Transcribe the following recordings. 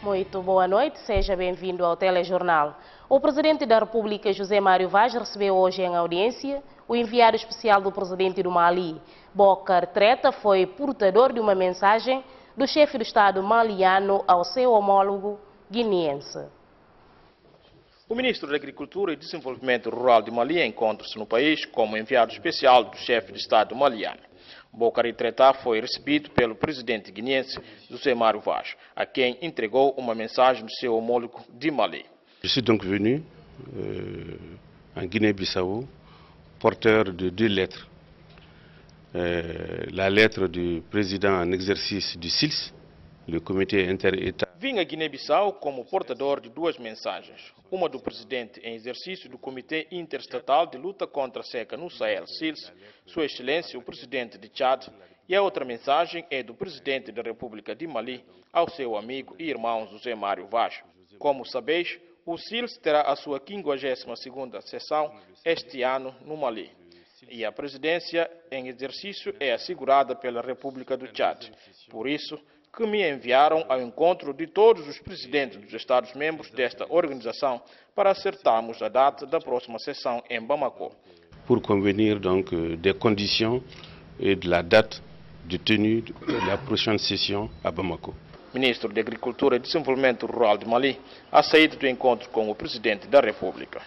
Muito boa noite, seja bem-vindo ao Telejornal. O Presidente da República, José Mário Vaz, recebeu hoje em audiência o enviado especial do Presidente do Mali. Bokar Treta foi portador de uma mensagem do chefe do Estado maliano ao seu homólogo guineense. O Ministro da Agricultura e Desenvolvimento Rural de Mali encontra-se no país como enviado especial do chefe de Estado maliano. Bokar Treta foi recebido pelo presidente guineense José Mário Vaz, a quem entregou uma mensagem do seu homólogo de Mali. Je suis donc venu en Guinée-Bissau, porteur de 2 lettres. La lettre du président en exercice du CILS, le comité inter-État. Vim a Guiné-Bissau como portador de 2 mensagens. Uma do presidente em exercício do Comitê Interestatal de Luta contra a Seca no Sahel, CILS, Sua Excelência o Presidente de Tchad, e a outra mensagem é do Presidente da República de Mali ao seu amigo e irmão José Mário Vaz. Como sabeis, o CILS terá a sua 52ª sessão este ano no Mali. E a presidência em exercício é assegurada pela República do Tchad. Por isso, que me enviaram ao encontro de todos os presidentes dos Estados-membros desta organização para acertarmos a data da próxima sessão em Bamako. Pour convenir donc des conditions et de la date de tenue de la prochaine session à Bamako. Ministro de Agricultura e Desenvolvimento Rural de Mali, a saída do encontro com o presidente da República.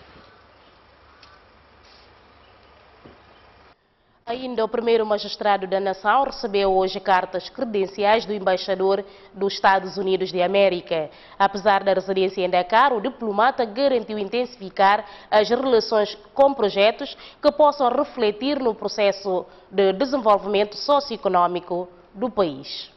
Ainda o primeiro magistrado da nação recebeu hoje cartas credenciais do embaixador dos Estados Unidos de América. Apesar da residência em Dakar, o diplomata garantiu intensificar as relações com projetos que possam refletir no processo de desenvolvimento socioeconômico do país.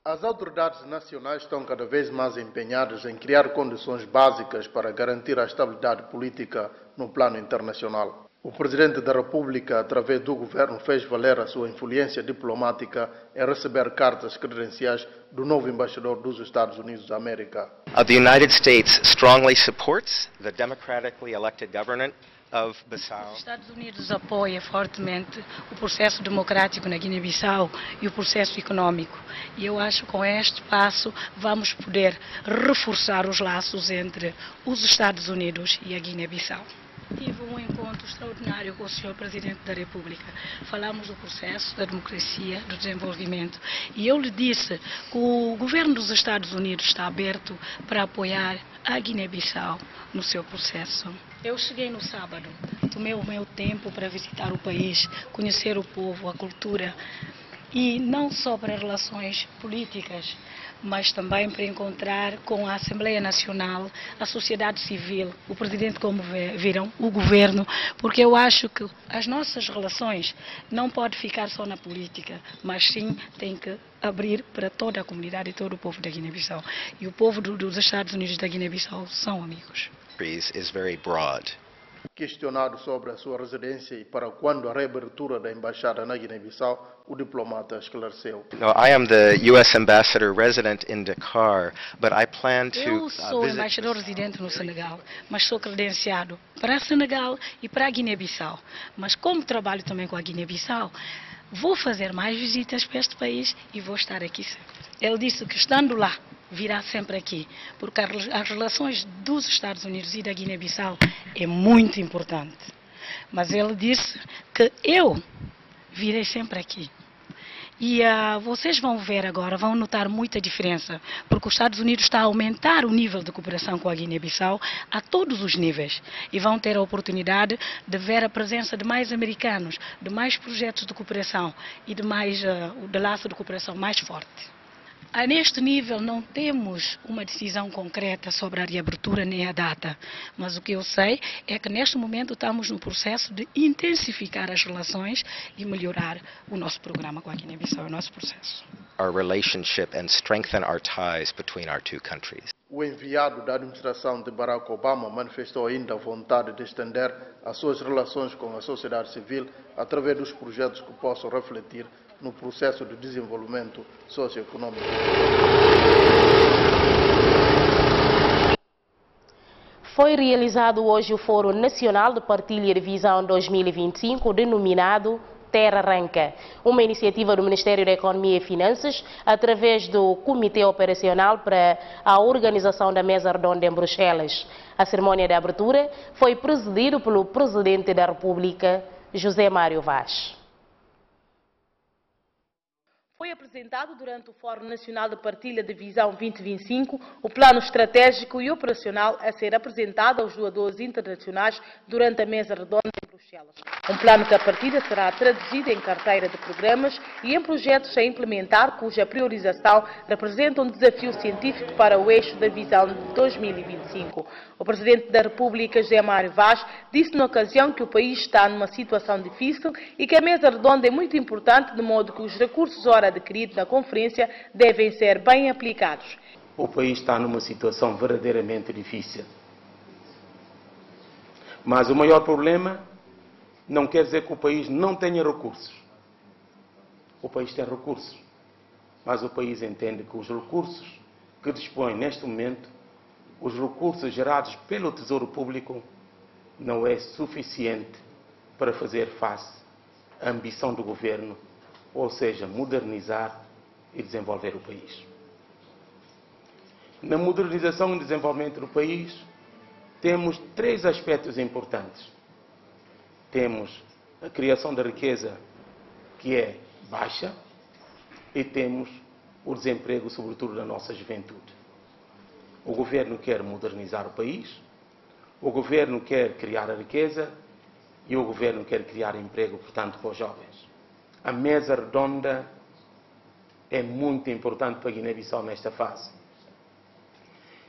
As autoridades nacionais estão cada vez mais empenhadas em criar condições básicas para garantir a estabilidade política no plano internacional. O Presidente da República, através do governo, fez valer a sua influência diplomática em receber cartas credenciais do novo embaixador dos Estados Unidos da América. The United States strongly supports the democratically elected government of Bissau. Os Estados Unidos apoiam fortemente o processo democrático na Guiné-Bissau e o processo econômico. E eu acho que com este passo vamos poder reforçar os laços entre os Estados Unidos e a Guiné-Bissau. Tive um encontro extraordinário com o Sr. Presidente da República. Falamos do processo da democracia, do desenvolvimento. E eu lhe disse que o governo dos Estados Unidos está aberto para apoiar a Guiné-Bissau no seu processo. Eu cheguei no sábado, tomei o meu tempo para visitar o país, conhecer o povo, a cultura. E não só para relações políticas, mas também para encontrar com a Assembleia Nacional, a sociedade civil, o Presidente, como viram, o Governo, porque eu acho que as nossas relações não podem ficar só na política, mas sim tem que abrir para toda a comunidade e todo o povo da Guiné-Bissau. E o povo dos Estados Unidos da Guiné-Bissau são amigos. Is very broad. Questionado sobre a sua residência e para quando a reabertura da embaixada na Guiné-Bissau, o diplomata esclareceu. No, I am the U.S. ambassador resident in Dakar, but I plan to Eu sou embaixador residente no Senegal, mas sou credenciado para Senegal e para a Guiné-Bissau. Mas como trabalho também com a Guiné-Bissau, vou fazer mais visitas para este país e vou estar aqui sempre. Ele disse que estando lá, virá sempre aqui, porque as relações dos Estados Unidos e da Guiné-Bissau é muito importante. Mas ele disse que eu virei sempre aqui. E vocês vão ver agora, vão notar muita diferença, porque os Estados Unidos está a aumentar o nível de cooperação com a Guiné-Bissau a todos os níveis. E vão ter a oportunidade de ver a presença de mais americanos, de mais projetos de cooperação e de mais de laço de cooperação mais forte. Neste nível não temos uma decisão concreta sobre a reabertura nem a data, mas o que eu sei é que neste momento estamos no processo de intensificar as relações e melhorar o nosso programa com a Guiné-Bissau, o nosso processo. Our relationship and strengthen our ties between our 2 countries. O enviado da administração de Barack Obama manifestou ainda a vontade de estender as suas relações com a sociedade civil através dos projetos que possam refletir no processo de desenvolvimento socioeconômico. Foi realizado hoje o Fórum Nacional de Partilha de Visão 2025, denominado Terra Arranca, uma iniciativa do Ministério da Economia e Finanças, através do Comitê Operacional para a organização da Mesa Redonda em Bruxelas. A cerimónia de abertura foi presidida pelo Presidente da República, José Mário Vaz. Foi apresentado durante o Fórum Nacional de Partilha de Visão 2025 o plano estratégico e operacional a ser apresentado aos doadores internacionais durante a Mesa Redonda em Bruxelas. Um plano que a partida será traduzido em carteira de programas e em projetos a implementar, cuja priorização representa um desafio científico para o eixo da Visão de 2025. O Presidente da República, José Mário Vaz, disse na ocasião que o país está numa situação difícil e que a Mesa Redonda é muito importante, de modo que os recursos ora adquiridos na conferência devem ser bem aplicados. O país está numa situação verdadeiramente difícil. Mas o maior problema não quer dizer que o país não tenha recursos. O país tem recursos. Mas o país entende que os recursos que dispõe neste momento, os recursos gerados pelo Tesouro Público, não é suficiente para fazer face à ambição do governo, ou seja, modernizar e desenvolver o país. Na modernização e desenvolvimento do país, temos três aspectos importantes. Temos a criação da riqueza, que é baixa, e temos o desemprego, sobretudo da nossa juventude. O governo quer modernizar o país, o governo quer criar a riqueza e o governo quer criar emprego, portanto, para os jovens. A Mesa Redonda é muito importante para a Guiné-Bissau nesta fase.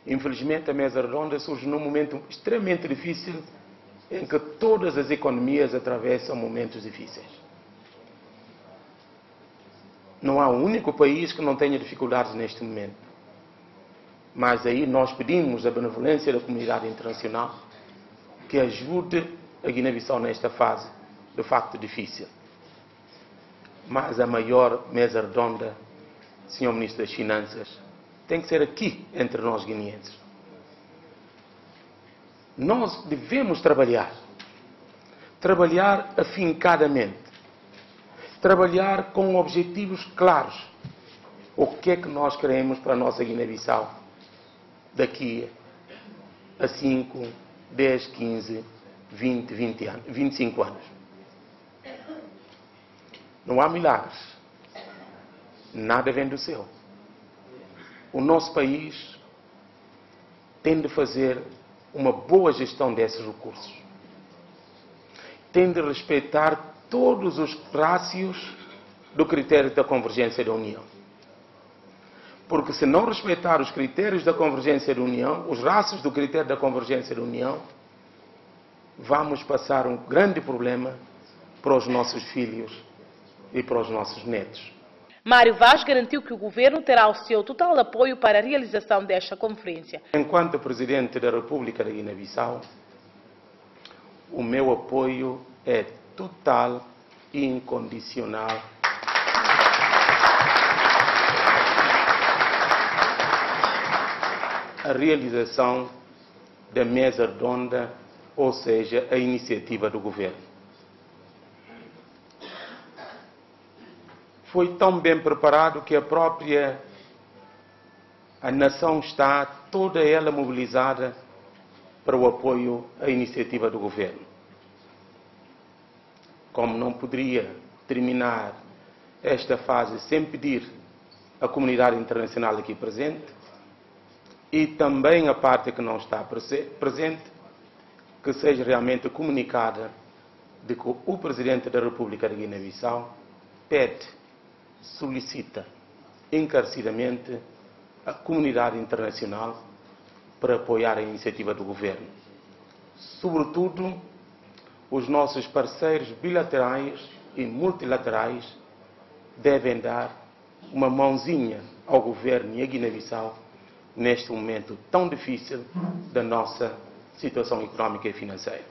Infelizmente, a Mesa Redonda surge num momento extremamente difícil em que todas as economias atravessam momentos difíceis. Não há um único país que não tenha dificuldades neste momento. Mas aí nós pedimos a benevolência da comunidade internacional que ajude a Guiné-Bissau nesta fase, de facto difícil. Mas a maior mesa redonda, Sr. Ministro das Finanças, tem que ser aqui, entre nós guineenses. Nós devemos trabalhar afincadamente, trabalhar com objetivos claros. O que é que nós queremos para a nossa Guiné-Bissau daqui a 5, 10, 15, 20, 20 anos, 25 anos? Não há milagres. Nada vem do céu. O nosso país tem de fazer uma boa gestão desses recursos. Tem de respeitar todos os rácios do critério da convergência da União. Porque se não respeitar os critérios da convergência da União, os rácios do critério da convergência da União, vamos passar um grande problema para os nossos filhos e para os nossos netos. Mário Vaz garantiu que o governo terá o seu total apoio para a realização desta conferência. Enquanto Presidente da República da Guiné-Bissau, o meu apoio é total e incondicional à realização da Mesa Redonda, ou seja, a iniciativa do governo. Foi tão bem preparado que a nação está toda ela mobilizada para o apoio à iniciativa do governo. Como não poderia terminar esta fase sem pedir à comunidade internacional aqui presente e também a parte que não está presente, que seja realmente comunicada de que o Presidente da República da Guiné-Bissau solicita encarecidamente a comunidade internacional para apoiar a iniciativa do governo. Sobretudo, os nossos parceiros bilaterais e multilaterais devem dar uma mãozinha ao governo e à Guiné-Bissau neste momento tão difícil da nossa situação económica e financeira.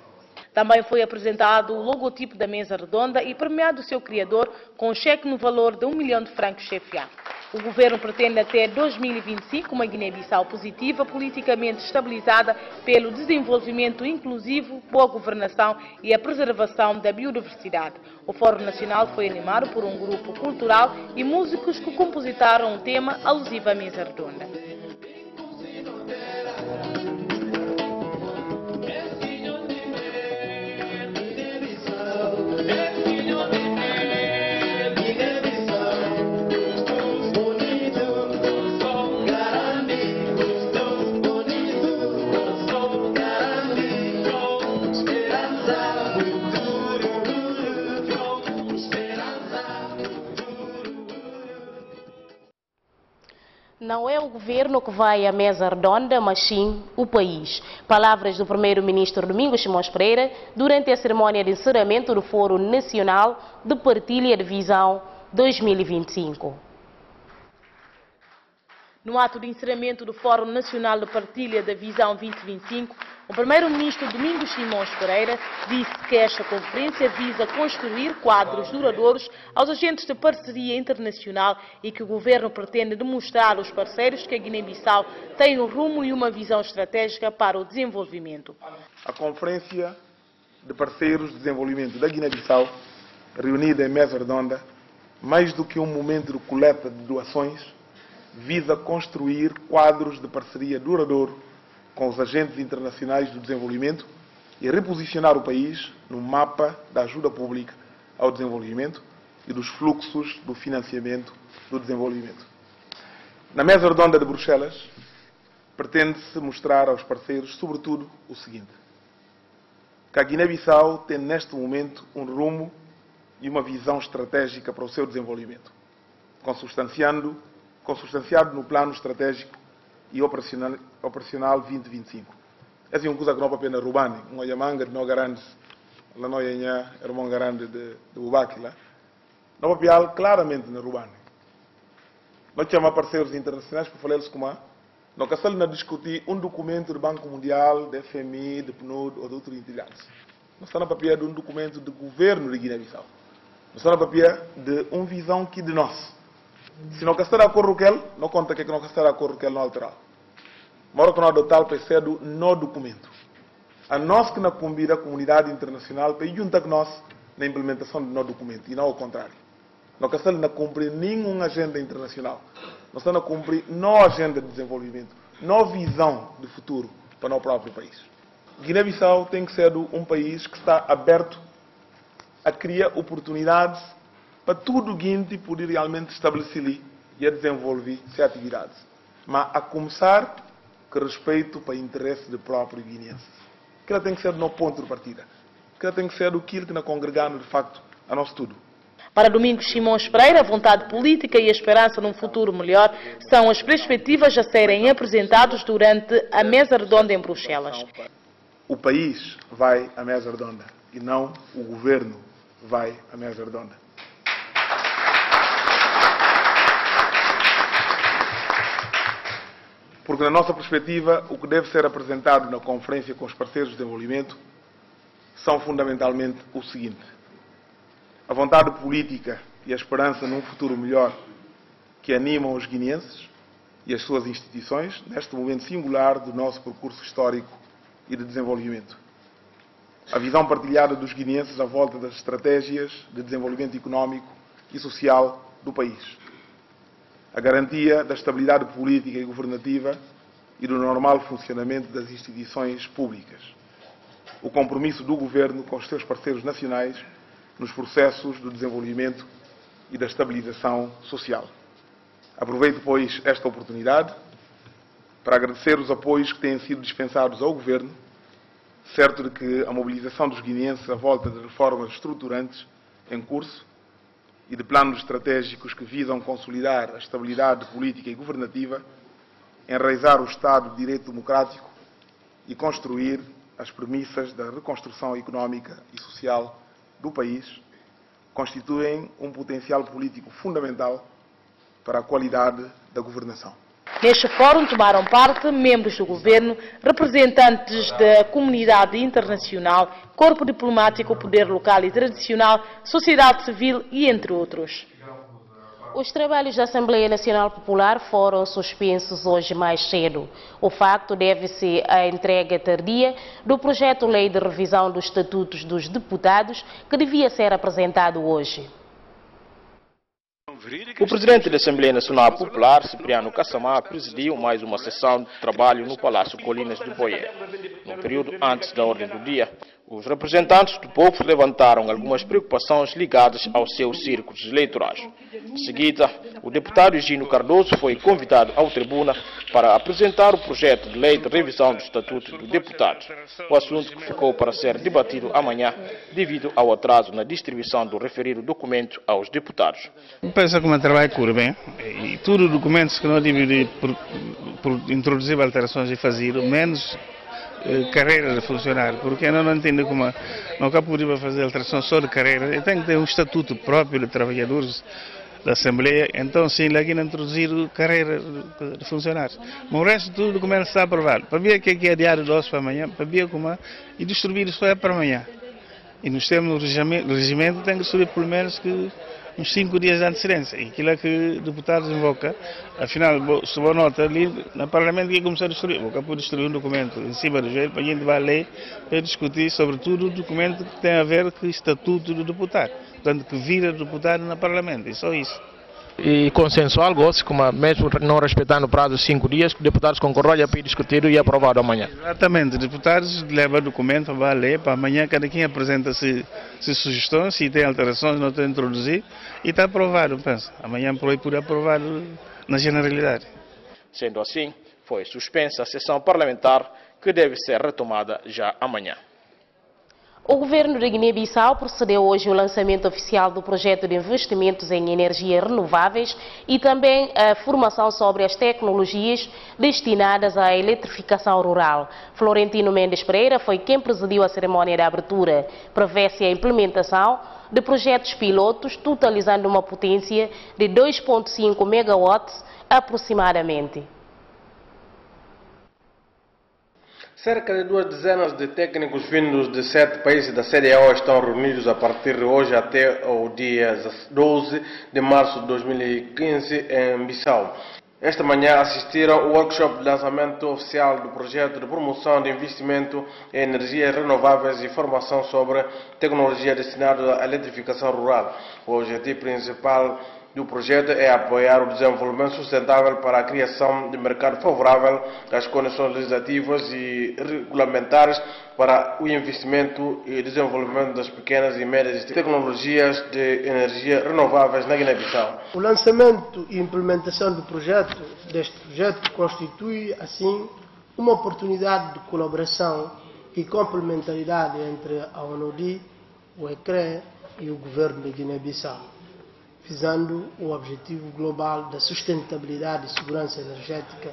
Também foi apresentado o logotipo da mesa redonda e premiado o seu criador com um cheque no valor de 1 milhão de francos CFA. O governo pretende até 2025 uma Guiné-Bissau positiva, politicamente estabilizada pelo desenvolvimento inclusivo, boa governação e a preservação da biodiversidade. O Fórum Nacional foi animado por um grupo cultural e músicos que compositaram um tema alusivo à mesa redonda. Não é o governo que vai à mesa redonda, mas sim o país. Palavras do primeiro-ministro Domingos Simões Pereira durante a cerimónia de encerramento do Fórum Nacional de Partilha de Visão 2025. No ato de encerramento do Fórum Nacional de Partilha da Visão 2025, o primeiro-ministro Domingos Simões Pereira disse que esta conferência visa construir quadros duradouros aos agentes de parceria internacional e que o governo pretende demonstrar aos parceiros que a Guiné-Bissau tem um rumo e uma visão estratégica para o desenvolvimento. A Conferência de Parceiros de Desenvolvimento da Guiné-Bissau, reunida em mesa redonda, mais do que um momento de coleta de doações, visa construir quadros de parceria duradouro com os agentes internacionais do desenvolvimento e reposicionar o país no mapa da ajuda pública ao desenvolvimento e dos fluxos do financiamento do desenvolvimento. Na mesa redonda de Bruxelas, pretende-se mostrar aos parceiros, sobretudo, o seguinte: que a Guiné-Bissau tem neste momento um rumo e uma visão estratégica para o seu desenvolvimento, consubstanciado no plano estratégico e operacional 2025. Essa é uma coisa que não é apenas Rubani, uma yamanga de Nogarandes, lá não é irmão grande de Ubaki lá. Não é claramente na Rubani. Nós chamamos parceiros internacionais para falar-lhes como não estamos a discutir um documento do Banco Mundial, da FMI, do PNUD ou de outras entidades. Nós estamos a papel de um documento do governo de Guiné-Bissau. Nós estamos a papel de uma visão que de nós. Se não está de acordo com ele, não conta que não está de acordo com ele não alterar. Mora que não adotar o do no documento. A nós que não convida a comunidade internacional para juntar com nós na implementação do no documento e não ao contrário. Não está a cumprir nenhuma agenda internacional. Não está a cumprir não agenda de desenvolvimento, não visão de futuro para o próprio país. Guiné-Bissau tem que ser um país que está aberto a criar oportunidades para tudo o guinte poder realmente estabelecer e a desenvolver suas atividades. Mas a começar com respeito para o interesse do próprio guineense. Que ela tem que ser no ponto de partida. Que ela tem que ser aquilo que nos congregamos, de facto, a nós tudo. Para Domingos Simões Pereira, a vontade política e a esperança num futuro melhor são as perspectivas a serem apresentadas durante a mesa redonda em Bruxelas. O país vai à mesa redonda e não o governo vai à mesa redonda. Porque, na nossa perspectiva, o que deve ser apresentado na conferência com os parceiros de desenvolvimento são fundamentalmente o seguinte: a vontade política e a esperança num futuro melhor que animam os guineenses e as suas instituições neste momento singular do nosso percurso histórico e de desenvolvimento. A visão partilhada dos guineenses à volta das estratégias de desenvolvimento económico e social do país. A garantia da estabilidade política e governativa e do normal funcionamento das instituições públicas. O compromisso do governo com os seus parceiros nacionais nos processos do desenvolvimento e da estabilização social. Aproveito, pois, esta oportunidade para agradecer os apoios que têm sido dispensados ao governo, certo de que a mobilização dos guineenses à volta de reformas estruturantes em curso e de planos estratégicos que visam consolidar a estabilidade política e governativa, enraizar o Estado de Direito Democrático e construir as premissas da reconstrução económica e social do país, constituem um potencial político fundamental para a qualidade da governação. Neste fórum tomaram parte membros do governo, representantes da comunidade internacional, corpo diplomático, poder local e tradicional, sociedade civil e entre outros. Os trabalhos da Assembleia Nacional Popular foram suspensos hoje mais cedo. O facto deve-se à entrega tardia do projeto-lei de revisão dos estatutos dos deputados, que devia ser apresentado hoje. O presidente da Assembleia Nacional Popular, Cipriano Kassamá, presidiu mais uma sessão de trabalho no Palácio Colinas de Boyer. No período antes da ordem do dia, os representantes do povo levantaram algumas preocupações ligadas aos seus círculos eleitorais. Em seguida, o deputado Gino Cardoso foi convidado à tribuna para apresentar o projeto de lei de revisão do Estatuto do Deputado. O assunto que ficou para ser debatido amanhã devido ao atraso na distribuição do referido documento aos deputados. Penso que o trabalho corre bem e todos os documentos que nós devemos por introduzir alterações e fazer, menos carreira de funcionário, porque eu não entendo como nunca podia fazer alteração só de carreira. Eu tenho que ter um estatuto próprio de trabalhadores da Assembleia, então sim, aqui não introduzir carreira de funcionários. Mas o resto do documento está aprovado. Para ver o que é diário de hoje para amanhã, para ver como e distribuir isso para amanhã. E nós temos no regimento, tem que subir pelo menos uns 5 dias de antecedência. E aquilo é que o deputado invoca, afinal, se você nota ali, no Parlamento que começar a destruir. Vou por destruir um documento em cima do joelho, para a gente vai ler e discutir sobre tudo o documento que tem a ver com o estatuto do deputado. Portanto, que vira deputado no Parlamento, e só isso. E consensual, como mesmo não respeitando o prazo de 5 dias, que deputados concorrem para discutir e aprovado amanhã. Exatamente, os deputados levam o documento para ler, para amanhã cada quem apresenta-se sugestões, se tem alterações, não tem introduzir, e está aprovado, penso. Amanhã por aprovado na generalidade. Sendo assim, foi suspensa a sessão parlamentar, que deve ser retomada já amanhã. O governo de Guiné-Bissau procedeu hoje ao lançamento oficial do projeto de investimentos em energias renováveis e também a formação sobre as tecnologias destinadas à eletrificação rural. Florentino Mendes Pereira foi quem presidiu a cerimónia de abertura. Prevê-se a implementação de projetos pilotos, totalizando uma potência de 2,5 megawatts aproximadamente. Cerca de 2 dezenas de técnicos vindos de 7 países da CEDEAO estão reunidos a partir de hoje até o dia 12 de março de 2015 em Bissau. Esta manhã assistiram ao workshop de lançamento oficial do projeto de promoção de investimento em energias renováveis e formação sobre tecnologia destinada à eletrificação rural. O objetivo principal do projeto é apoiar o desenvolvimento sustentável para a criação de mercado favorável às condições legislativas e regulamentares para o investimento e desenvolvimento das pequenas e médias tecnologias de energia renováveis na Guiné-Bissau. O lançamento e implementação deste projeto constitui, assim, uma oportunidade de colaboração e complementaridade entre a ONUDI, o ECRE e o governo de Guiné-Bissau, visando o objetivo global da sustentabilidade e segurança energética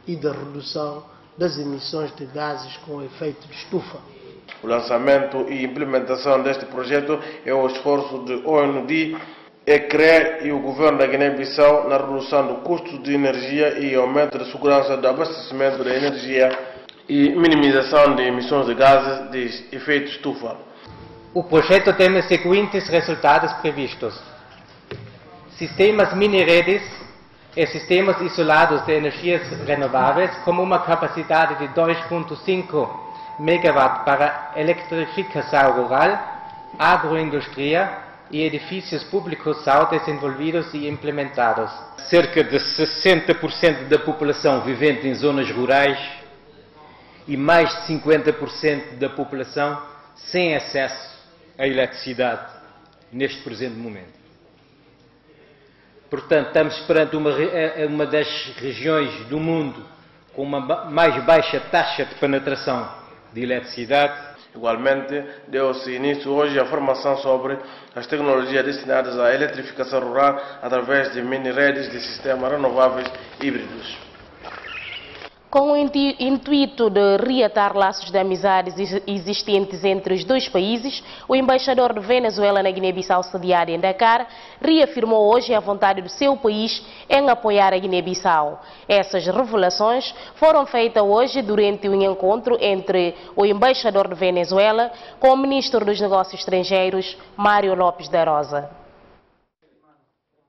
e da redução das emissões de gases com efeito de estufa. O lançamento e implementação deste projeto é o esforço de ONUDI, ECRE e o governo da Guiné-Bissau na redução do custo de energia e aumento da segurança do abastecimento de energia e minimização de emissões de gases de efeito estufa. O projeto tem os seguintes resultados previstos: sistemas mini-redes e sistemas isolados de energias renováveis com uma capacidade de 2,5 MW para eletrificação rural, agroindústria e edifícios públicos são desenvolvidos e implementados. Cerca de 60% da população vivente em zonas rurais e mais de 50% da população sem acesso à eletricidade neste presente momento. Portanto, estamos perante uma das regiões do mundo com uma mais baixa taxa de penetração de eletricidade. Igualmente, deu-se início hoje à formação sobre as tecnologias destinadas à eletrificação rural através de mini-redes de sistemas renováveis híbridos. Com o intuito de reatar laços de amizades existentes entre os dois países, o embaixador de Venezuela na Guiné-Bissau, sediado em Dakar, reafirmou hoje a vontade do seu país em apoiar a Guiné-Bissau. Essas revelações foram feitas hoje durante um encontro entre o embaixador de Venezuela com o ministro dos Negócios Estrangeiros, Mário Lopes da Rosa.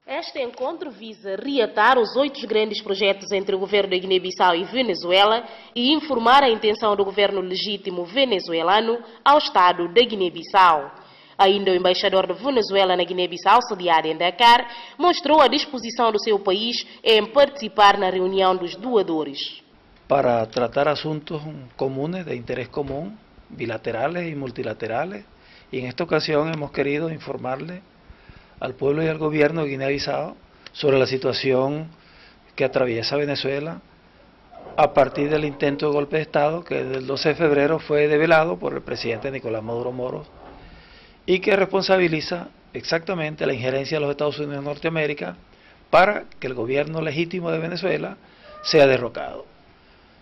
Este encontro visa reatar os 8 grandes projetos entre o governo da Guiné-Bissau e Venezuela e informar a intenção do governo legítimo venezuelano ao Estado da Guiné-Bissau. Ainda o embaixador de Venezuela na Guiné-Bissau, sediado em Dakar, mostrou a disposição do seu país em participar na reunião dos doadores. Para tratar asuntos comunes de interés común, bilaterales y multilaterales, y en esta ocasión hemos querido informarle al pueblo y al gobierno de Guinea-Bissau sobre la situación que atraviesa Venezuela a partir del intento de golpe de Estado que el 12 de febrero fue develado por el presidente Nicolás Maduro Moros y que responsabiliza exactamente la injerencia de los Estados Unidos de Norteamérica para que el gobierno legítimo de Venezuela sea derrocado.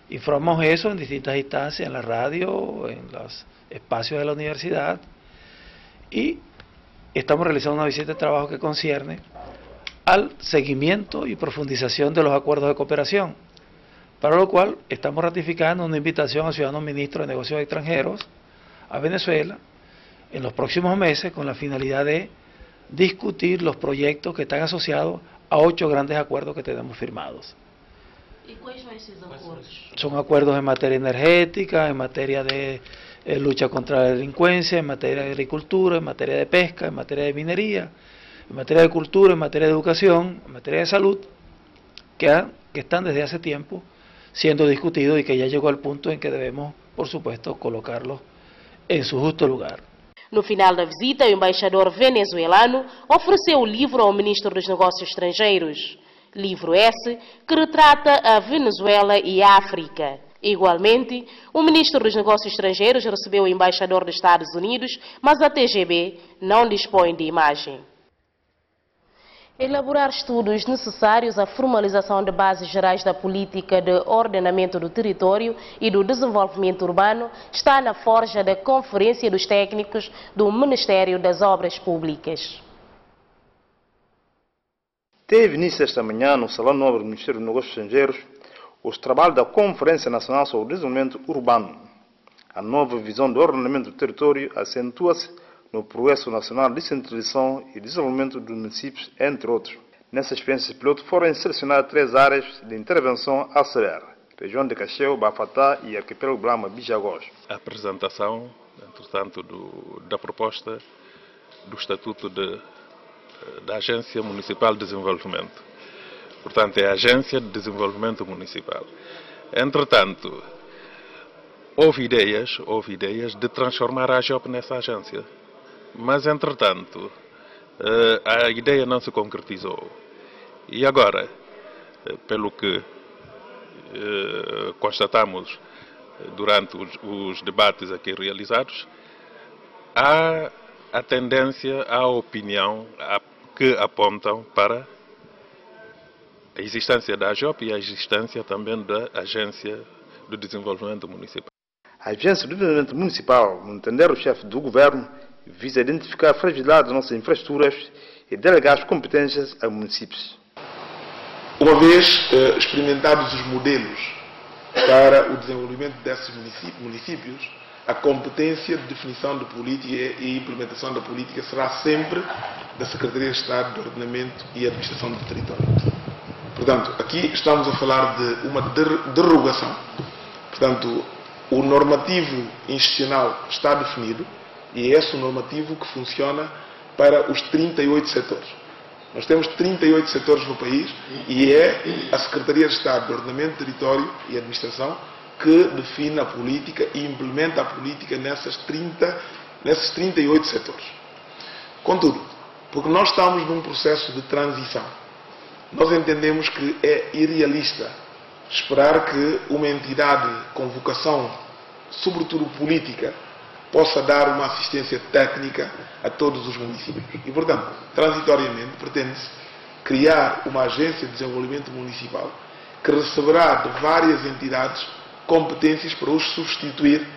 Informamos eso en distintas instancias, en la radio, en los espacios de la universidad, y estamos realizando una visita de trabajo que concierne al seguimiento y profundización de los acuerdos de cooperación, para lo cual estamos ratificando una invitación al ciudadano ministro de Negocios Extranjeros a Venezuela en los próximos meses con la finalidad de discutir los proyectos que están asociados a 8 grandes acuerdos que tenemos firmados. ¿Y cuáles son esos acuerdos? Son acuerdos en materia energética, en materia de lucha contra la delincuencia, en materia de agricultura, en materia de pesca, en materia de minería, en materia de cultura, en materia de educación, en materia de salud, que están desde hace tiempo siendo discutidos y que ya llegó al punto en que debemos, por supuesto, colocarlos en su justo lugar. No final da visita, o embaixador venezuelano ofereceu o livro ao ministro dos Negócios Estrangeiros. Livro esse que retrata a Venezuela e a África. Igualmente, o ministro dos Negócios Estrangeiros recebeu o embaixador dos Estados Unidos, mas a TGB não dispõe de imagem. Elaborar estudos necessários à formalização de bases gerais da política de ordenamento do território e do desenvolvimento urbano está na forja da Conferência dos Técnicos do Ministério das Obras Públicas. Teve início esta manhã no Salão Nobre do Ministério dos Negócios Estrangeiros os trabalhos da Conferência Nacional sobre o Desenvolvimento Urbano. A nova visão do ordenamento do território acentua-se no Progresso Nacional de Descentralização e Desenvolvimento dos Municípios, entre outros. Nessa experiência piloto foram selecionadas 3 áreas de intervenção a saber: região de Cacheu, Bafatá e Arquipélago Brahma-Bijagós. A apresentação, entretanto, da proposta do Estatuto da Agência Municipal de Desenvolvimento. Portanto, é a Agência de Desenvolvimento Municipal. Entretanto, houve ideias de transformar a AGEOP nessa agência. Mas, entretanto, a ideia não se concretizou. E agora, pelo que constatamos durante os debates aqui realizados, há a tendência, a opinião que apontam para a existência da AGEOP e a existência também da Agência do Desenvolvimento Municipal. A Agência do Desenvolvimento Municipal, no entender o chefe do governo, visa identificar a fragilidade das nossas infraestruturas e delegar as competências a municípios. Uma vez experimentados os modelos para o desenvolvimento desses municípios, a competência de definição de política e implementação da política será sempre da Secretaria de Estado de Ordenamento e Administração do Território. Portanto, aqui estamos a falar de uma derrogação. Portanto, o normativo institucional está definido e é esse o normativo que funciona para os 38 setores. Nós temos 38 setores no país e é a Secretaria de Estado de Ordenamento, Território e Administração que define a política e implementa a política nesses 38 setores. Contudo, porque nós estamos num processo de transição, nós entendemos que é irrealista esperar que uma entidade com vocação, sobretudo política, possa dar uma assistência técnica a todos os municípios. E, portanto, transitoriamente, pretende-se criar uma agência de desenvolvimento municipal que receberá de várias entidades competências para os substituir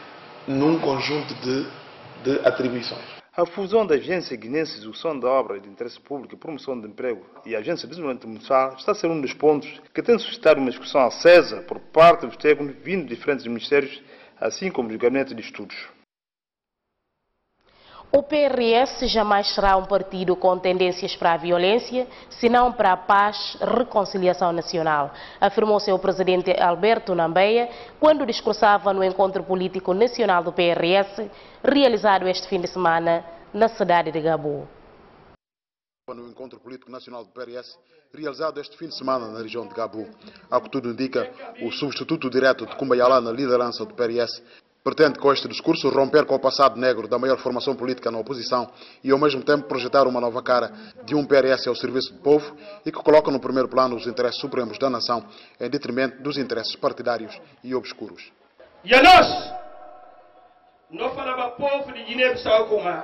num conjunto de atribuições. A fusão da Agência Guinense de Execução de Obras de Interesse Público e Promoção de Emprego e a Agência de Desenvolvimento Municipal está a ser um dos pontos que tem suscitado uma discussão acesa por parte dos técnicos vindo de diferentes ministérios, assim como dos gabinetes de estudos. O PRS jamais será um partido com tendências para a violência, senão para a paz e reconciliação nacional, afirmou seu presidente Alberto Nambeia, quando discursava no encontro político nacional do PRS, realizado este fim de semana na cidade de Gabo. No encontro político nacional do PRS, realizado este fim de semana na região de Gabo, ao que tudo indica, o substituto direto de Kumbayala na liderança do PRS pretende com este discurso romper com o passado negro da maior formação política na oposição e ao mesmo tempo projetar uma nova cara de um PRS ao serviço do povo e que coloca no primeiro plano os interesses supremos da nação em detrimento dos interesses partidários e obscuros. E a nós, não falava povo de Guiné-Bissau como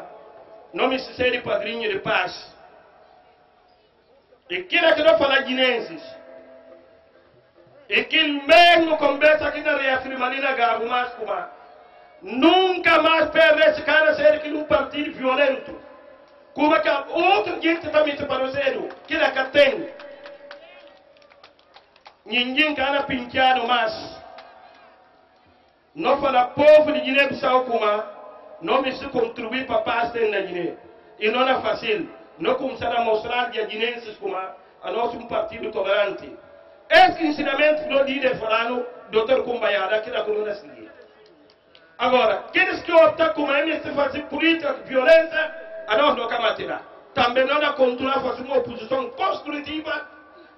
não me ser padrinho de paz. E queira que não fala guinenses, e que mesmo conversa aqui na reafirma ali na Gabo, mas como nunca mais PRS cara ser que um partido violento. Como que outro gente também se parece que era que tem. Ninguém cara pinchado mais. Não fala povo de Guiné-Bissau como não me se contribuir para a paz na Guiné. E não é fácil. Não começar a mostrar que a guinenses como a nosso um partido tolerante. Esse ensinamento que nós líderes falaram, Dr. Kumbayala, que era como na seguinte. Agora, aqueles que optam como a fazer política de violência, a nós não vamos tirar. Também nós continuar a fazer uma oposição construtiva,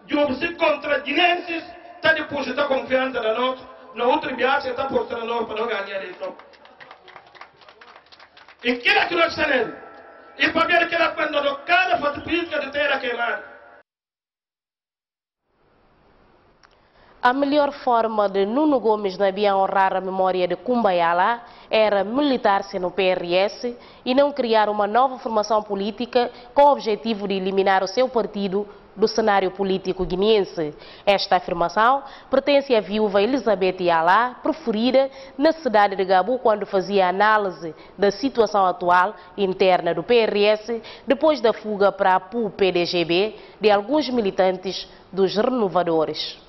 de obter contra guinenses, está depositar confiança na nós, na outra viagem está postando nós para não ganhar a eleição. E que é que nós sabemos? E para ver que ela quando cada fazer política de terra queimada. A melhor forma de Nuno Gomes Nabia honrar a memória de Kumbayala era militar-se no PRS e não criar uma nova formação política com o objetivo de eliminar o seu partido do cenário político guineense. Esta afirmação pertence à viúva Elizabeth Yala, preferida na cidade de Gabo quando fazia análise da situação atual interna do PRS depois da fuga para a PUPDGB de alguns militantes dos renovadores.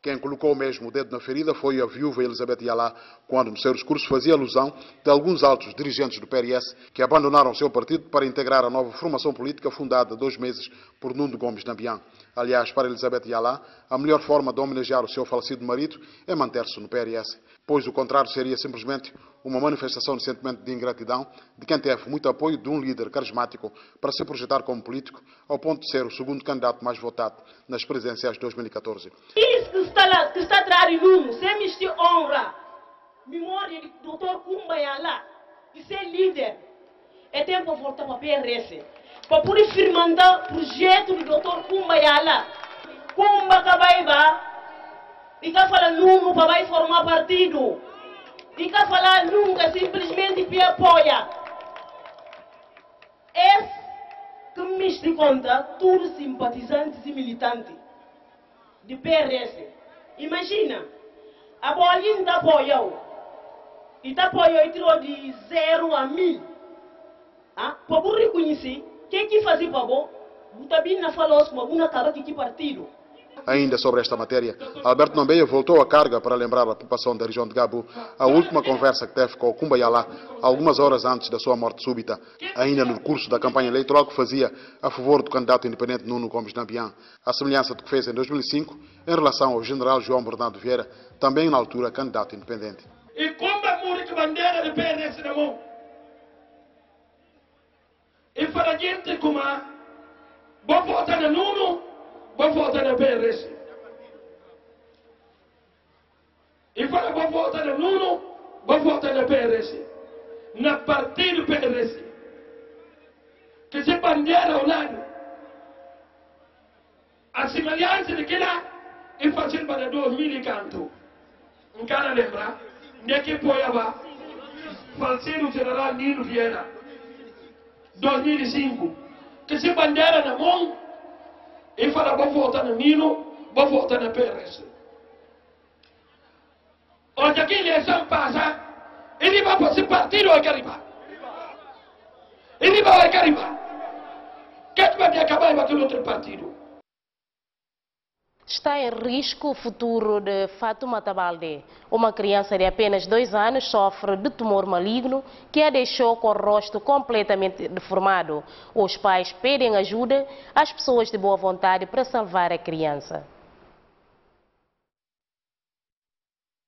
Quem colocou mesmo o dedo na ferida foi a viúva Elizabeth Yala, quando no seu discurso fazia alusão de alguns altos dirigentes do PRS que abandonaram seu partido para integrar a nova formação política fundada há 2 meses por Nuno Gomes Nabia. Aliás, para Elizabeth Yala, a melhor forma de homenagear o seu falecido marido é manter-se no PRS, pois o contrário seria simplesmente uma manifestação de sentimento de ingratidão de quem teve muito apoio de um líder carismático para se projetar como político, ao ponto de ser o segundo candidato mais votado nas presidenciais de 2014. Isso que está a trazer Nuno, sem me honra, memória do Dr. Kumbayala, de ser líder, é tempo de voltar para o PRS, para poder firmar o projeto do Dr. Kumbayala. Kumba Kabaiba, e que fala Nuno para vai formar partido. E que falar nunca simplesmente me apoia. Esse que me se conta todos simpatizantes e militantes de PRS. Imagina, a bolinha está apoiando. E está apoiando e tirou de 0 a 1000. Para você reconhecer, o que fazia para você? Você também não falou como você acaba de que partido. Ainda sobre esta matéria, Alberto Nambeia voltou à carga para lembrar a população da região de Gabo a última conversa que teve com o Kumbayala algumas horas antes da sua morte súbita, ainda no curso da campanha eleitoral que fazia a favor do candidato independente Nuno Gomes Nabia, à semelhança do que fez em 2005 em relação ao general João Bernardo Vieira, também na altura candidato independente. E como a música bandeira de PRS na mão? E para a gente como vou votar no Nuno, vou votar no PRS. E para vou votar no Nuno, vou votar no PRS. Na partido PRS. Que se bandeira ao lado. A semelhança de que lá é fácil para 2000 e canto. Não quero lembrar. Nem que apoiava falecido general Nino Vieira. 2005. Que se bandeira na mão. E fala, vou votar no Nino, vou votar na PRS. Onde aqui eleição passa, ele vai para esse partido ou Cariba? Ele vai para Cariba. Que vai acabar com aquele outro partido? Está em risco o futuro de Fatoumata Baldé. Uma criança de apenas 2 anos sofre de tumor maligno que a deixou com o rosto completamente deformado. Os pais pedem ajuda às pessoas de boa vontade para salvar a criança.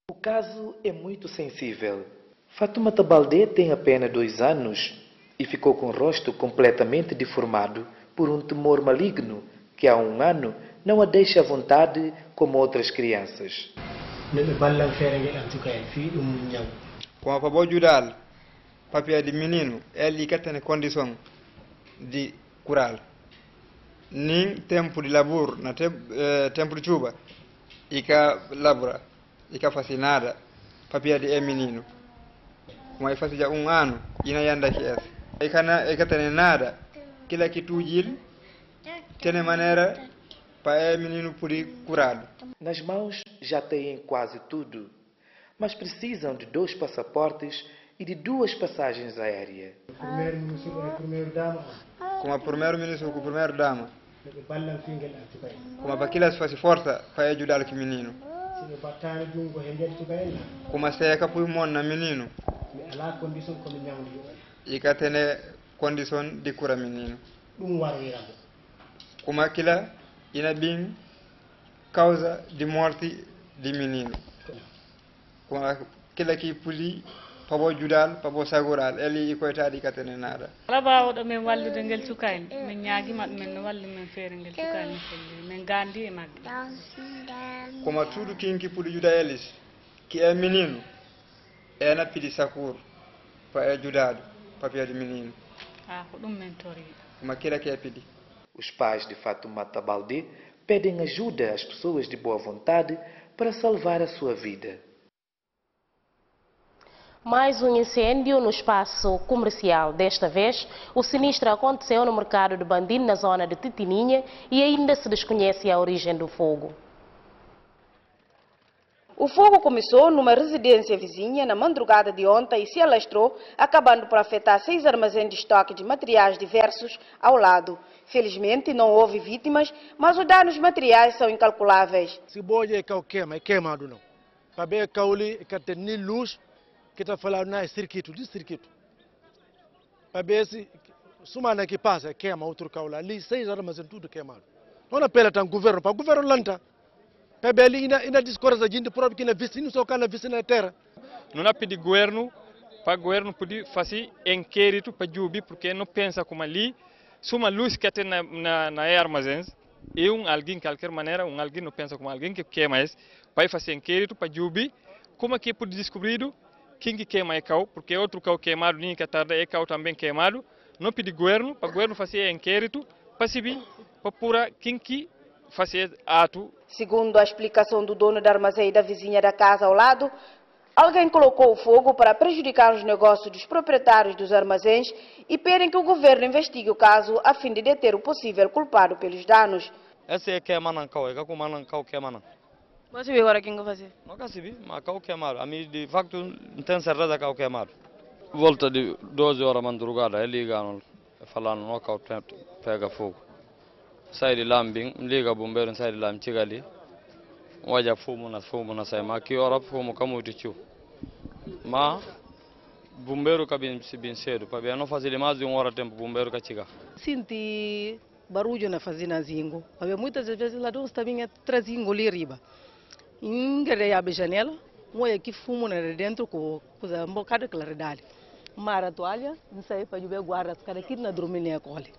O caso é muito sensível. Fatoumata Baldé tem apenas 2 anos e ficou com o rosto completamente deformado por um tumor maligno que há 1 ano não a deixa à vontade como outras crianças. Com a favor ajudar papel de menino, ele que tem condição de curar. Nem tempo de labor, na tempo de chuva, e que labora, e que faz nada, papel de menino. Como ele faz já 1 ano, e não anda que é. E que tem nada, que ele que tu gil, tem maneira para o menino poder curado. Nas mãos já têm quase tudo, mas precisam de 2 passaportes e de 2 passagens aéreas. Como o primeiro-ministro com a primeira-dama. Como para que eles fazem força para ajudar o menino. Como se é capaz de montar o menino. E que tem condição de curar o menino. Como aquilo ina bem causa de morte de menino. Com aquilo que pode para ajudar, para segurar, ele e coitado que tem nada. Laba o me wallu de ngel cukayn, me ñaagi mat men wallu men fere ngel cukayn, men gandi e mag. Como tudo que pode ajudar eles, que é menino, é na pedir socorro para ajudar papel de menino. Ah, o men tori. Como aquilo que é pedir. Os pais de Fatoumata Baldé pedem ajuda às pessoas de boa vontade para salvar a sua vida. Mais um incêndio no espaço comercial. Desta vez, o sinistro aconteceu no mercado de Bandim, na zona de Titininha, e ainda se desconhece a origem do fogo. O fogo começou numa residência vizinha na madrugada de ontem e se alastrou, acabando por afetar 6 armazéns de estoque de materiais diversos ao lado. Felizmente não houve vítimas, mas os danos materiais são incalculáveis. Se boia é queimado não. Para ver que tem luz que está falando na circuito. Para ver se semana que passa queima outro caule ali 6 armazéns tudo queimado. Não apela para o governo lanta. Ali ina discorda gente própria que na vizinho só que na vizinha terra. Não há pedido governo para o governo poder fazer inquérito para Jubi porque não pensa como ali, se uma luz que tem na armazéns e alguém de qualquer maneira, alguém não pensa como alguém que queima isso, para fazer inquérito para Jubi, como é que pode descobrir quem que queima é cau, porque outro cau queimado nem que tarde é cau também queimado, não pede governo para o governo fazer inquérito para saber para pura quem que fazer ato. Segundo a explicação do dono da armazém e da vizinha da casa ao lado, alguém colocou o fogo para prejudicar os negócios dos proprietários dos armazéns e pedem que o governo investigue o caso a fim de deter o possível culpado pelos danos. Esse é queimado, é como mancau queimado. Você viu agora quem vai fazer? Não consigo, mas cau queimado. A mim de facto não tenho certeza que cau queimado. Volta de 12 horas madrugada, ele liga falando não cau pega fogo. Sai de lá, liga bombeiro, sai de lá, chega ali. Olha fumo na sai, mas que hora fumo como de tio. Mas bombeiro que bem cedo, para não fazer mais de 1 hora tempo bombeiro que chega. Senti barulho na fazenda zingo. Muitas vezes lá dentro também é trazingo ali riba. Ingere abre janela, olha que fumo na dentro com um bocado de claridade. Mara toalha, não sei para ver guarda, cada aqui na dormir nem acolhe.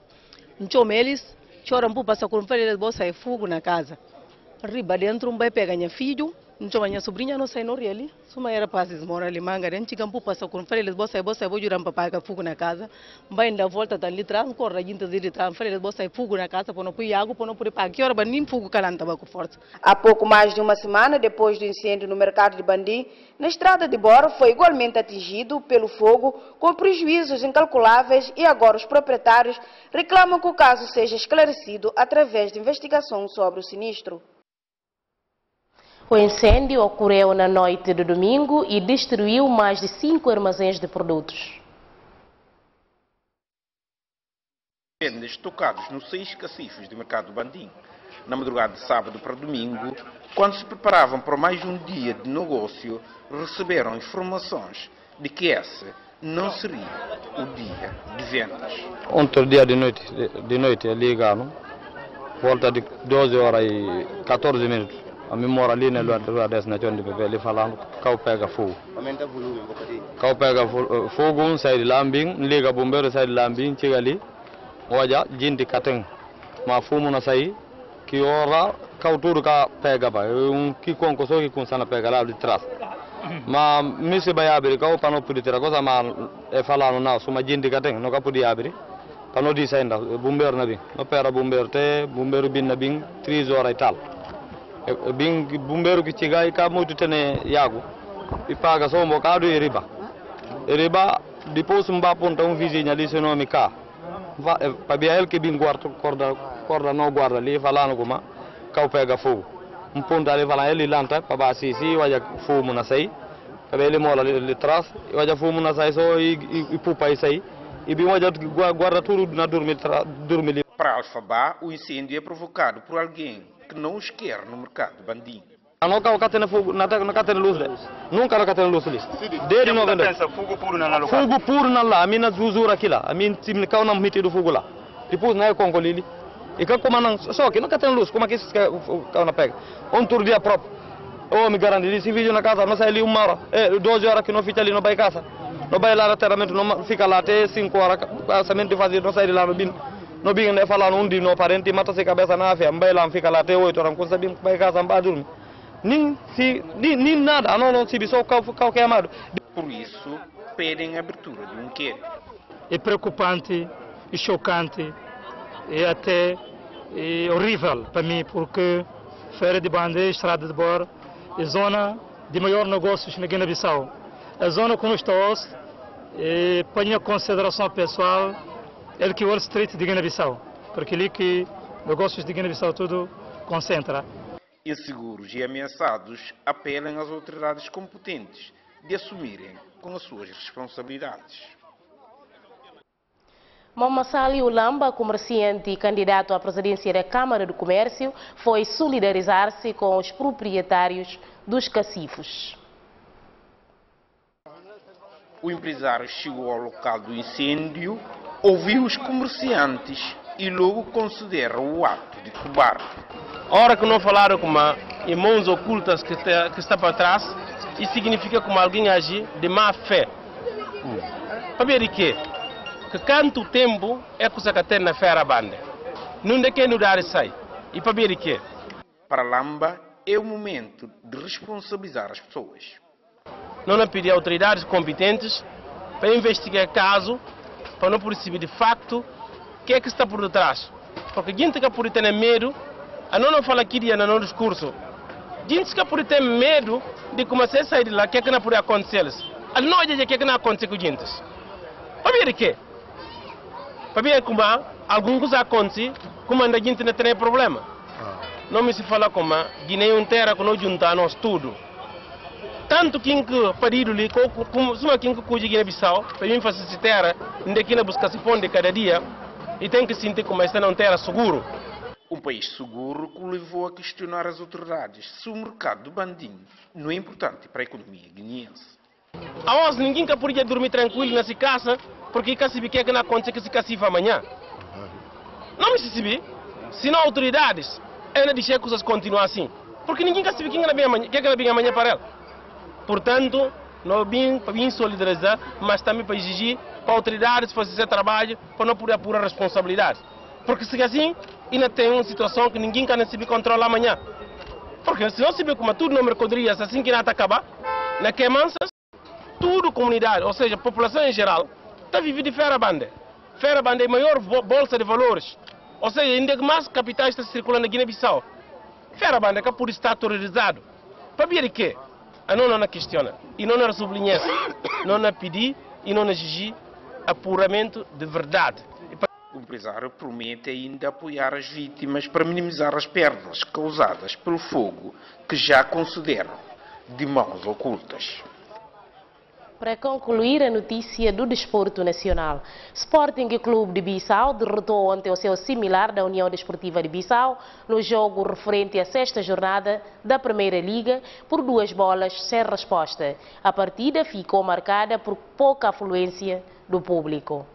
Então eles choram por passar com eles vão sair fogo na casa. Riba dentro vai pegar minha filho, então minha sobrinha não sai no ali. Suma era passes mora ali manga dentro, chegam por passar com eles vão sair vou jurar para pagar fogo na casa. Vai ainda volta tá ali trás, corre gente de trás, eles vão sair fogo na casa, para não pôr água, para não poder pagar. Que hora vai nem fogo calanta com força. Há pouco mais de uma semana depois do incêndio no mercado de Bandim, na estrada de Bora foi igualmente atingido pelo fogo, com prejuízos incalculáveis e agora os proprietários reclamam que o caso seja esclarecido através de investigação sobre o sinistro. O incêndio ocorreu na noite de domingo e destruiu mais de 5 armazéns de produtos. Vendas tocados nos 6 cacifes do mercado Bandim, na madrugada de sábado para domingo, quando se preparavam para mais um dia de negócio, receberam informações de que esse não seria o dia de vendas. Ontem dia de noite ligaram, volta de 12 horas e 14 minutos. A mim mora ali na rua dessa nação de bebê, ele falando que o carro pega fogo. O carro pega fogo, sai de Lambing, liga bombeiro, sai de Lambing, chega ali, olha, gente que tem, mas fumo não sai, que hora, carro tudo que pega, que concurso que consana pega lá de trás. Mas me se vai abrir, carro para não poder ter a coisa, mas é falando não, só uma gente que tem, não que podia abrir, para não dizer ainda, bombeiro na bem, não pega bombeiro, bombeiro bem na bem, 3 horas e tal. Bem, bombeiro que chega e cá muito tem água e paga só bocado e riba. E riba, depois um ponta vizinho ali, seu nome cá. Para ver ele que bem corda não guarda ali, falando como cá pega fogo. Ponto ali, falando ele lanta, para baixo se olha fogo na sair. Para ele mora ali atrás, olha fogo na sair só e pupa isso aí. E bem olha guarda tudo na dormir. Para Alfabá, o incêndio é provocado por alguém que não os quer no mercado Bandim. Não cá tem fogo, não tem luz, nunca não tem luz ali. Desde não pensa fogo puro na local. Fogo puro na lá, a minha zuzura aqui lá, a minha time cá não mete do fogo lá. Depois não é com colili. E cá como não, só que nunca tem luz, como é que esse cá não pega? Todo dia próprio. Oh, me garanto, esse vídeo na casa, não sai ali 1 hora, 12 horas que não fica ali, não vai casa. Não vai lá no terramento, não fica lá até 5 horas, passamento de fazer, não sai de lá no bin. Não bem, né, falando um dia no parente, mata-se a cabeça na fé, vai lá, fica lá até 8 horas, não sabe vai casa, não vai dormir. Nem nada, não se só qualquer amado. Por isso, pedem a abertura de um inquérito. É preocupante, é chocante, é até horrível para mim, porque Feira de Bandé, Estrada de Bor, é zona de maior negócios na Guiné-Bissau. A zona como está hoje, para minha consideração pessoal, é que Wall Street de Guiné-Bissau, porque ali que negócios de Guiné-Bissau tudo concentra. Inseguros e ameaçados apelam às autoridades competentes de assumirem com as suas responsabilidades. Mamasali Ulamba, comerciante e candidato à presidência da Câmara do Comércio, foi solidarizar-se com os proprietários dos cacifos. O empresário chegou ao local do incêndio, ouviu os comerciantes e logo considera o ato de cobarde. A hora que não falaram com mãos ocultas que está para trás, isso significa que alguém age de má fé. Para ver de quê? Que quanto tempo é que você tem na feira banda? Não de quem não dar sai. E para ver de quê? Para Lamba é o momento de responsabilizar as pessoas. Não pedir a autoridades competentes para investigar o caso, para não perceber de facto o que é que está por detrás. Porque a gente que pode ter medo, a não fala aqui no discurso, a gente que pode ter medo de começar a sair de lá, o que é que não pode acontecer. A não é o que é que não acontece com a gente. Para ver o quê? Para ver como alguma coisa acontece, como a gente não tem problema. Não me se fala como Guiné inteira que não junta a nós tudo. Tanto quem que parido ali, como se quem que cuide Guiné-Bissau, para mim facilitar, onde aqui na busca se põe de cada dia, e tem que sentir como esta não terra seguro. Um país seguro que o levou a questionar as autoridades se o mercado do Bandim não é importante para a economia guineense. A hoje ninguém que podia dormir tranquilo nessa casa, porque quer saber o que é que não acontece que se cacifa amanhã. Não me sabe, se não autoridades, ainda deixar que as coisas continuam assim. Porque ninguém quer saber quem é bem amanhã para ela. Portanto, não vim para solidarizar, mas também para exigir para autoridades fazer esse trabalho, para não poder apurar responsabilidade. Porque se assim, ainda tem uma situação que ninguém quer se controlar amanhã. Porque se não se vê como tudo na mercadoria, assim que nada acabar, na queimanças, tudo comunidade, ou seja, a população em geral, está vivendo de Feira Banda. Feira Banda é a maior bolsa de valores. Ou seja, ainda mais capitais estão circulando na Guiné-Bissau. Feira Banda que pode estar terrorizado. Para ver o quê? A não questiona. E não sublinha, não pedir e não exigir apuramento de verdade. O empresário promete ainda apoiar as vítimas para minimizar as perdas causadas pelo fogo que já consideram de mãos ocultas. Para concluir a notícia do desporto nacional, Sporting Clube de Bissau derrotou ontem o seu similar da União Desportiva de Bissau no jogo referente à sexta jornada da Primeira Liga por 2 bolas sem resposta. A partida ficou marcada por pouca afluência do público.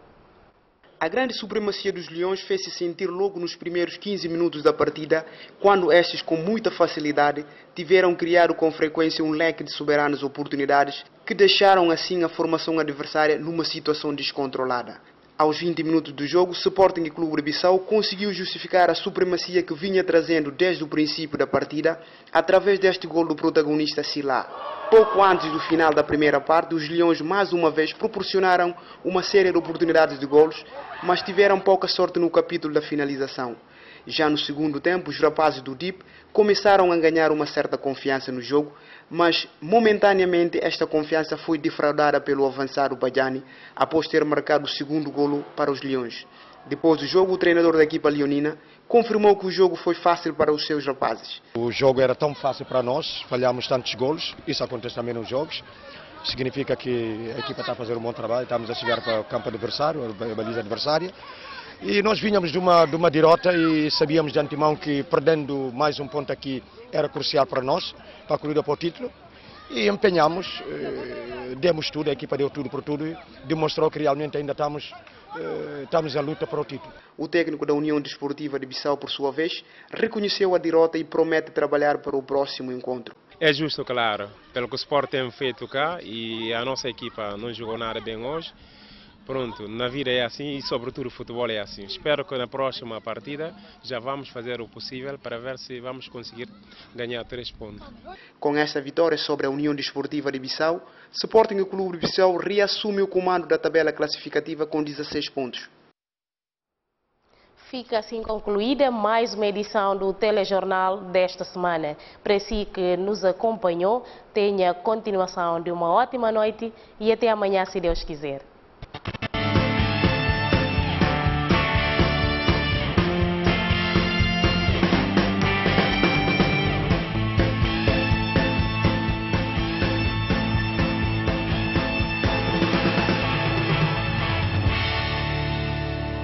A grande supremacia dos Leões fez-se sentir logo nos primeiros 15 minutos da partida, quando estes, com muita facilidade, tiveram criado com frequência um leque de soberanas oportunidades que deixaram assim a formação adversária numa situação descontrolada. Aos 20 minutos do jogo, o Sporting Clube de Bissau conseguiu justificar a supremacia que vinha trazendo desde o princípio da partida, através deste gol do protagonista Silá. Pouco antes do final da primeira parte, os Leões mais uma vez proporcionaram uma série de oportunidades de golos, mas tiveram pouca sorte no capítulo da finalização. Já no segundo tempo, os rapazes do DIP começaram a ganhar uma certa confiança no jogo, mas momentaneamente esta confiança foi defraudada pelo avançado Badiani após ter marcado o segundo golo para os Leões. Depois do jogo, o treinador da equipa leonina confirmou que o jogo foi fácil para os seus rapazes. O jogo era tão fácil para nós, falhamos tantos golos, isso acontece também nos jogos. Significa que a equipa está a fazer um bom trabalho, estamos a chegar para o campo adversário, a baliza adversária. E nós vinhamos de uma derrota e sabíamos de antemão que perdendo mais um ponto aqui era crucial para nós, para a corrida para o título. E empenhamos, demos tudo, a equipa deu tudo por tudo e demonstrou que realmente ainda estamos em luta para o título. O técnico da União Desportiva de Bissau, por sua vez, reconheceu a derrota e promete trabalhar para o próximo encontro. É justo, claro, pelo que o Sport tem feito cá e a nossa equipa não jogou nada bem hoje. Pronto, na vida é assim e sobretudo o futebol é assim. Espero que na próxima partida já vamos fazer o possível para ver se vamos conseguir ganhar 3 pontos. Com esta vitória sobre a União Desportiva de Bissau, Sporting Clube de Bissau reassume o comando da tabela classificativa com 16 pontos. Fica assim concluída mais uma edição do Telejornal desta semana. Para si que nos acompanhou, tenha continuação de uma ótima noite e até amanhã, se Deus quiser.